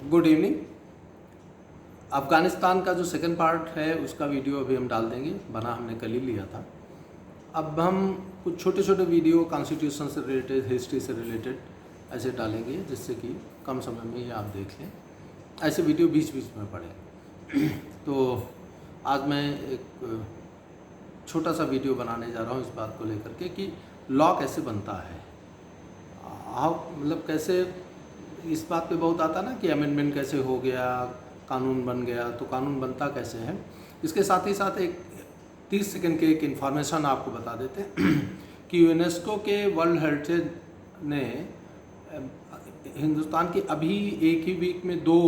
Good evening. Afghanistan का जो second part है उसका वीडियो अभी हम डाल देंगे, बना हमने कल ही लिया था। अब हम कुछ छोटे छोटे वीडियो कॉन्स्टिट्यूशन से रिलेटेड, हिस्ट्री से रिलेटेड ऐसे डालेंगे जिससे कि कम समय में ये आप देख लें। ऐसे वीडियो बीच बीच में पड़े। तो आज मैं एक छोटा सा वीडियो बनाने जा रहा हूँ इस बात को लेकर के कि लॉ कैसे बनता है। मतलब कैसे इस बात पे बहुत आता ना कि अमेंडमेंट कैसे हो गया, कानून बन गया, तो कानून बनता कैसे है। इसके साथ ही साथ एक 30 सेकंड के एक इन्फॉर्मेशन आपको बता देते हैं कि यूनेस्को के वर्ल्ड हेरिटेज ने हिंदुस्तान की अभी एक ही वीक में 2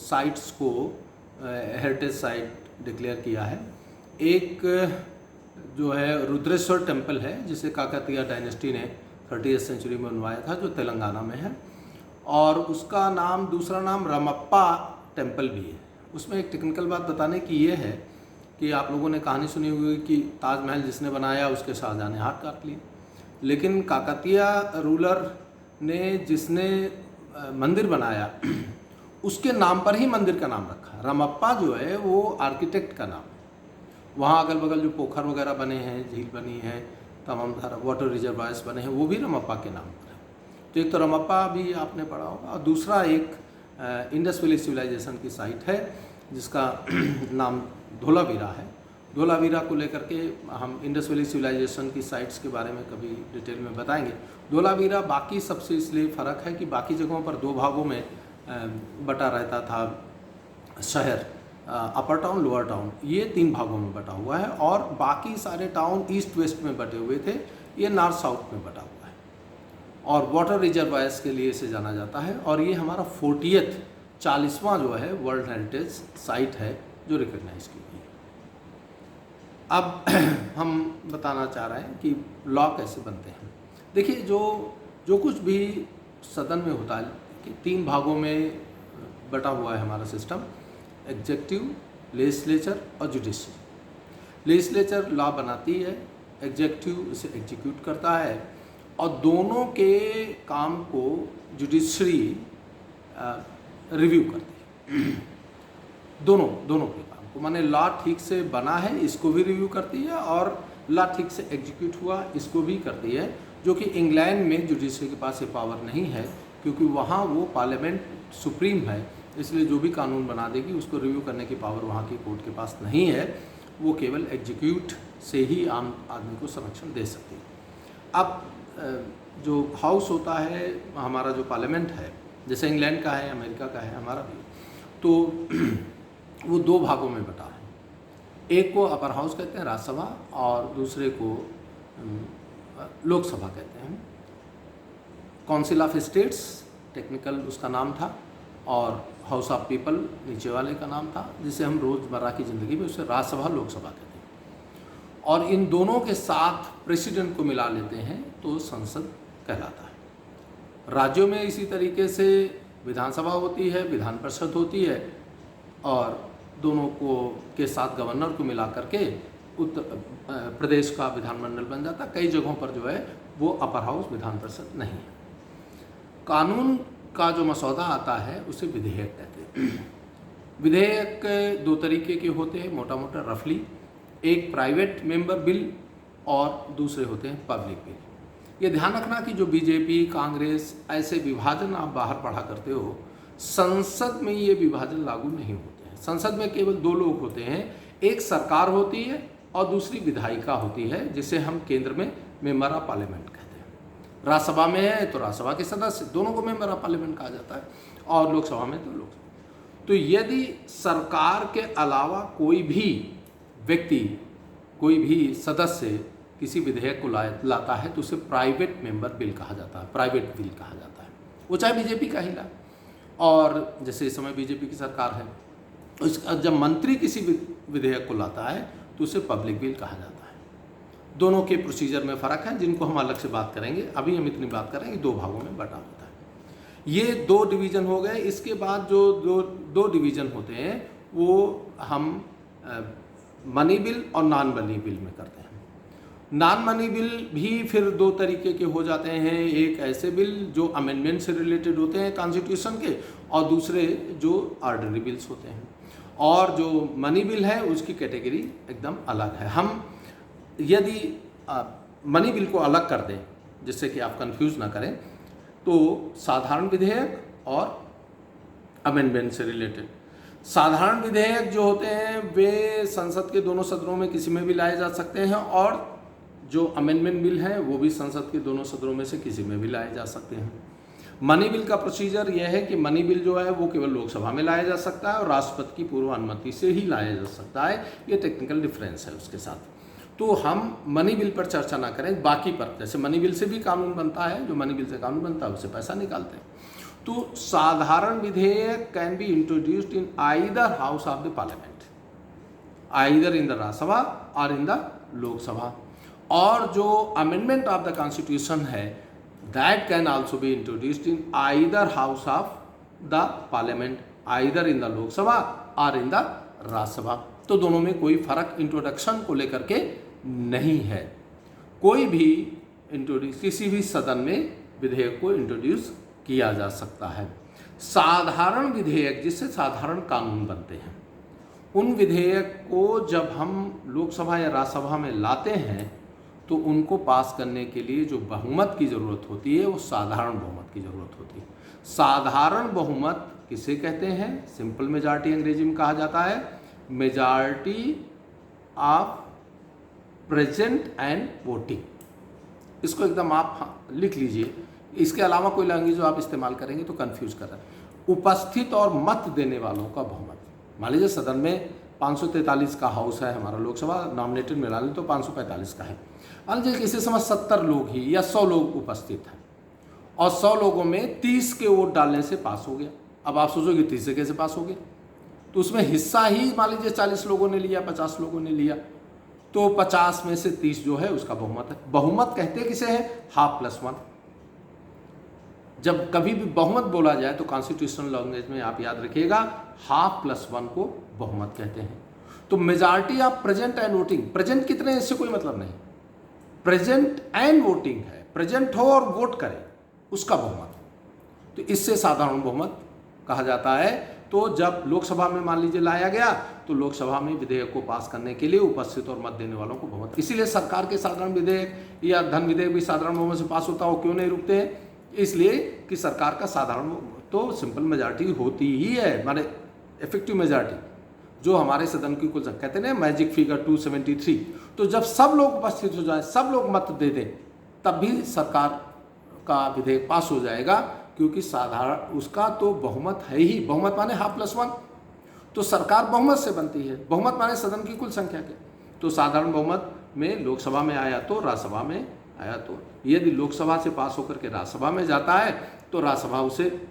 साइट्स को हेरिटेज साइट डिक्लेयर किया है। एक जो है रुद्रेश्वर टेम्पल है जिसे काकतीय डायनेस्टी ने 30वीं सेंचुरी में बनवाया था, जो तेलंगाना में है, और उसका नाम, दूसरा नाम रमप्पा टेम्पल भी है। उसमें एक टेक्निकल बात बताने की ये है कि आप लोगों ने कहानी सुनी होगी कि ताजमहल जिसने बनाया उसके शाहजहाँ ने हाथ काट लिए, लेकिन काकतीय रूलर ने जिसने मंदिर बनाया उसके नाम पर ही मंदिर का नाम रखा। रमप्पा जो है वो आर्किटेक्ट का नाम है। वहाँ अगल बगल जो पोखर वगैरह बने हैं, झील बनी है, तमाम सारा वाटर रिजर्वायर्स बने हैं, वो भी रमप्पा के नाम पर है। तो एक तो रमप्पा भी आपने पढ़ा होगा, और दूसरा एक इंडस वैली सिविलाइजेशन की साइट है जिसका नाम धोलावीरा है। धोलावीरा को लेकर के हम इंडस वैली सिविलाइजेशन की साइट्स के बारे में कभी डिटेल में बताएंगे। धोलावीरा बाकी सबसे इसलिए फ़र्क है कि बाकी जगहों पर 2 भागों में बटा रहता था शहर, अपर टाउन, लोअर टाउन, ये 3 भागों में बटा हुआ है, और बाकी सारे टाउन ईस्ट वेस्ट में बटे हुए थे, ये नॉर्थ साउथ में बटा हुआ है, और वाटर रिजर्वायर्स के लिए इसे जाना जाता है। और ये हमारा 40वां जो है वर्ल्ड हेरिटेज साइट है जो रिकग्नाइज की गई है। अब हम बताना चाह रहे हैं कि लॉ कैसे बनते हैं। देखिए, जो कुछ भी सदन में होता है कि 3 भागों में बटा हुआ है हमारा सिस्टम, एग्जेक्टिव, लेजिस्लेचर और जुडिशरी। लेजिस्लेचर लॉ बनाती है, एग्जेक्टिव इसे एग्जीक्यूट करता है, और दोनों के काम को जुडिशरी रिव्यू करती है। दोनों के काम को, माने लॉ ठीक से बना है इसको भी रिव्यू करती है, और लॉ ठीक से एग्जीक्यूट हुआ इसको भी करती है, जो कि इंग्लैंड में जुडिशरी के पास ये पावर नहीं है, क्योंकि वहाँ वो पार्लियामेंट सुप्रीम है, इसलिए जो भी कानून बना देगी उसको रिव्यू करने की पावर वहाँ की कोर्ट के पास नहीं है। वो केवल एग्जीक्यूट से ही आम आदमी को संरक्षण दे सकती है। अब जो हाउस होता है हमारा, जो पार्लियामेंट है, जैसे इंग्लैंड का है, अमेरिका का है, हमारा भी, तो वो 2 भागों में बटा है। एक को अपर हाउस कहते हैं, राज्यसभा, और दूसरे को लोकसभा कहते हैं। काउंसिल ऑफ स्टेट्स टेक्निकल उसका नाम था, और हाउस ऑफ पीपल नीचे वाले का नाम था, जिसे हम रोज़मर्रा की ज़िंदगी में उसे राज्यसभा, लोकसभा कहते हैं। और इन दोनों के साथ प्रेसिडेंट को मिला लेते हैं तो संसद कहलाता है। राज्यों में इसी तरीके से विधानसभा होती है, विधान परिषद होती है, और दोनों को के साथ गवर्नर को मिला करके उत्तर प्रदेश का विधानमंडल बन जाता। कई जगहों पर जो है वो अपर हाउस, विधान परिषद नहीं है। कानून का जो मसौदा आता है उसे विधेयक कहते हैं। विधेयक 2 तरीके के होते हैं, मोटा मोटा रफली। एक प्राइवेट मेंबर बिल और दूसरे होते हैं पब्लिक बिल। ये ध्यान रखना कि जो बीजेपी, कांग्रेस, ऐसे विभाजन आप बाहर पढ़ा करते हो, संसद में ये विभाजन लागू नहीं होते हैं। संसद में केवल 2 लोग होते हैं, एक सरकार होती है और दूसरी विधायिका होती है, जिसे हम केंद्र में मेंबर ऑफ पार्लियामेंट कहते हैं। राज्यसभा में है तो राज्यसभा के सदस्य, दोनों को मेंबर ऑफ पार्लियामेंट कहा जाता है, और लोकसभा में तो लोकसभा। तो यदि सरकार के अलावा कोई भी व्यक्ति, कोई भी सदस्य किसी विधेयक को लाता है तो उसे प्राइवेट मेंबर बिल कहा जाता है, प्राइवेट बिल कहा जाता है, वो चाहे बीजेपी का ही लाए। और जैसे इस समय बीजेपी की सरकार है, जब मंत्री किसी विधेयक को लाता है तो उसे पब्लिक बिल कहा जाता है। दोनों के प्रोसीजर में फ़र्क है, जिनको हम अलग से बात करेंगे। अभी हम इतनी बात करेंगे 2 भागों में बटा होता है। ये 2 डिवीज़न हो गए। इसके बाद जो 2 डिवीज़न होते हैं वो हम मनी बिल और नॉन मनी बिल में करते हैं। नॉन मनी बिल भी फिर दो तरीके के हो जाते हैं, एक ऐसे बिल जो अमेंडमेंट से रिलेटेड होते हैं कॉन्स्टिट्यूशन के, और दूसरे जो ऑर्डिनरी बिल्स होते हैं। और जो मनी बिल है उसकी कैटेगरी एकदम अलग है। हम यदि मनी बिल को अलग कर दें जिससे कि आप कंफ्यूज ना करें, तो साधारण विधेयक और अमेंडमेंट से रिलेटेड। साधारण विधेयक जो होते हैं वे संसद के दोनों सदनों में किसी में भी लाए जा सकते हैं, और जो अमेंडमेंट बिल है वो भी संसद के दोनों सदनों में से किसी में भी लाए जा सकते हैं। मनी बिल का प्रोसीजर यह है कि मनी बिल जो है वो केवल लोकसभा में लाया जा सकता है और राष्ट्रपति की पूर्व अनुमति से ही लाया जा सकता है। ये टेक्निकल डिफरेंस है उसके साथ। तो हम मनी बिल पर चर्चा ना करें, बाकी पर, जैसे मनी बिल से भी कानून बनता है, जो मनी बिल से कानून बनता है उससे पैसा निकालते हैं। तो साधारण विधेयक can be introduced in either house of the parliament, either in the Rajya Sabha और इन द लोकसभा। और जो अमेंडमेंट ऑफ द कॉन्स्टिट्यूशन है that can also be introduced in either house of the parliament, either in the Lok Sabha और in the Rajya Sabha. तो दोनों में कोई फर्क इंट्रोडक्शन को लेकर के नहीं है। कोई भी किसी भी सदन में विधेयक को इंट्रोड्यूस किया जा सकता है। साधारण विधेयक जिससे साधारण कानून बनते हैं, उन विधेयक को जब हम लोकसभा या राज्यसभा में लाते हैं तो उनको पास करने के लिए जो बहुमत की ज़रूरत होती है वो साधारण बहुमत की ज़रूरत होती है। साधारण बहुमत किसे कहते हैं? सिंपल मेजॉरिटी अंग्रेजी में कहा जाता है, majority of present and voting. इसको एकदम आप लिख लीजिए। इसके अलावा कोई लैंग्वेज जो आप इस्तेमाल करेंगे तो कंफ्यूज कर रहा है। उपस्थित और मत देने वालों का बहुमत। मान लीजिए सदन में 543 का हाउस है हमारा लोकसभा, नॉमिनेटेड मिला लें तो 545 का है। मान लीजिए किसी समय 70 लोग ही या 100 लोग उपस्थित हैं और 100 लोगों में 30 के वोट डालने से पास हो गया। अब आप सोचोगे 30 से कैसे पास हो गया? तो उसमें हिस्सा ही मान लीजिए 40 लोगों ने लिया, 50 लोगों ने लिया, तो 50 में से 30 जो है उसका बहुमत है। बहुमत कहते किसे है? Half plus one. जब कभी भी बहुमत बोला जाए तो कॉन्स्टिट्यूशनल लैंग्वेज में आप याद रखिएगा हाफ प्लस वन को बहुमत कहते हैं। तो majority of present and voting, present कितने हैं इससे कोई मतलब नहीं, प्रेजेंट एंड वोटिंग है, प्रेजेंट हो और वोट करे उसका बहुमत, तो इससे साधारण बहुमत कहा जाता है। तो जब लोकसभा में मान लीजिए लाया गया तो लोकसभा में विधेयक को पास करने के लिए उपस्थित और मत देने वालों को बहुमत। इसीलिए सरकार के साधारण विधेयक या धन विधेयक भी साधारण बहुमत से पास होता हो, क्यों नहीं रुकते हैं? इसलिए कि सरकार का साधारण तो सिंपल मेजॉरिटी होती ही है, माने इफेक्टिव मेजॉरिटी जो हमारे सदन की कुल कहते हैं ना मैजिक फिगर 273। तो जब सब लोग उपस्थित हो जाए, सब लोग मत दे दें, तब भी सरकार का विधेयक पास हो जाएगा, क्योंकि साधारण उसका तो बहुमत है ही। बहुमत माने हाफ प्लस वन, तो सरकार बहुमत से बनती है। बहुमत माने सदन की कुल संख्या के। तो साधारण बहुमत में लोकसभा में आया तो राज्यसभा में आया तो, यदि लोकसभा से पास होकर के राज्यसभा में जाता है तो राज्यसभा उसे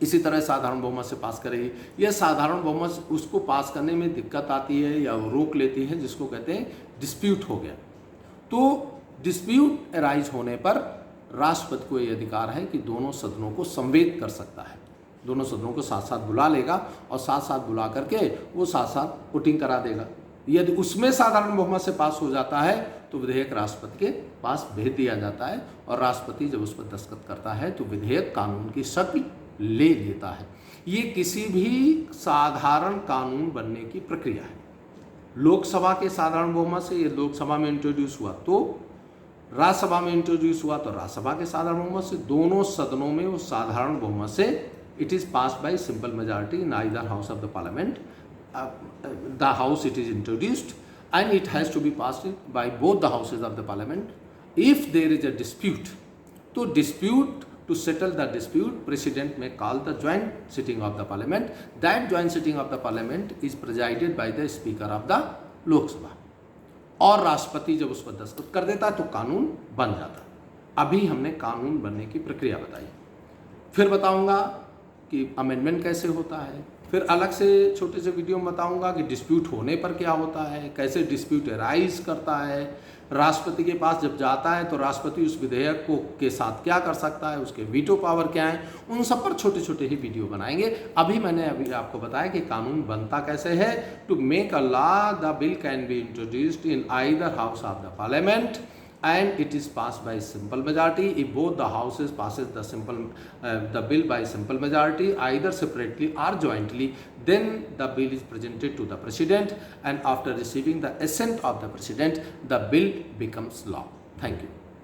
इसी तरह साधारण बहुमत से पास करेगी। यह साधारण बहुमत उसको पास करने में दिक्कत आती है या रोक लेती है, जिसको कहते हैं डिस्प्यूट हो गया। तो डिस्प्यूट अराइज होने पर राष्ट्रपति को यह अधिकार है कि दोनों सदनों को संवेद कर सकता है, दोनों सदनों को साथ साथ बुला लेगा और साथ साथ बुला करके वो साथ साथ वोटिंग करा देगा। यदि उसमें साधारण बहुमत से पास हो जाता है तो विधेयक राष्ट्रपति के पास भेज दिया जाता है और राष्ट्रपति जब उस पर दस्तखत करता है तो विधेयक कानून की शक्ल ले लेता है। ये किसी भी साधारण कानून बनने की प्रक्रिया है। लोकसभा के साधारण बहुमत से ये लोकसभा में इंट्रोड्यूस हुआ, तो राज्यसभा में इंट्रोड्यूस हुआ तो राज्यसभा के साधारण बहुमत से, दोनों सदनों में वो साधारण बहुमत से it is passed by simple majority in either house of the parliament, the house it is introduced and it has to be passed by both the houses of the parliament. If there is a dispute, to settle the dispute, president may call the joint sitting of the parliament. That joint sitting of the parliament is presided by the speaker of the Lok Sabha. और राष्ट्रपति जब उस पर दस्तखत कर देता है तो कानून बन जाता है। अभी हमने कानून बनने की प्रक्रिया बताई, फिर बताऊंगा कि अमेंडमेंट कैसे होता है, फिर अलग से छोटे से वीडियो में बताऊंगा कि डिस्प्यूट होने पर क्या होता है, कैसे डिस्प्यूट अराइज करता है, राष्ट्रपति के पास जब जाता है तो राष्ट्रपति उस विधेयक को के साथ क्या कर सकता है, उसके वीटो पावर क्या है, उन सब पर छोटे छोटे ही वीडियो बनाएंगे। मैंने आपको बताया कि कानून बनता कैसे है। To make a law the bill can be introduced in either house of the parliament and it is passed by simple majority. If both the houses passes the bill by simple majority, either separately or jointly, then the bill is presented to the president, and after receiving the assent of the president, the bill becomes law. Thank you.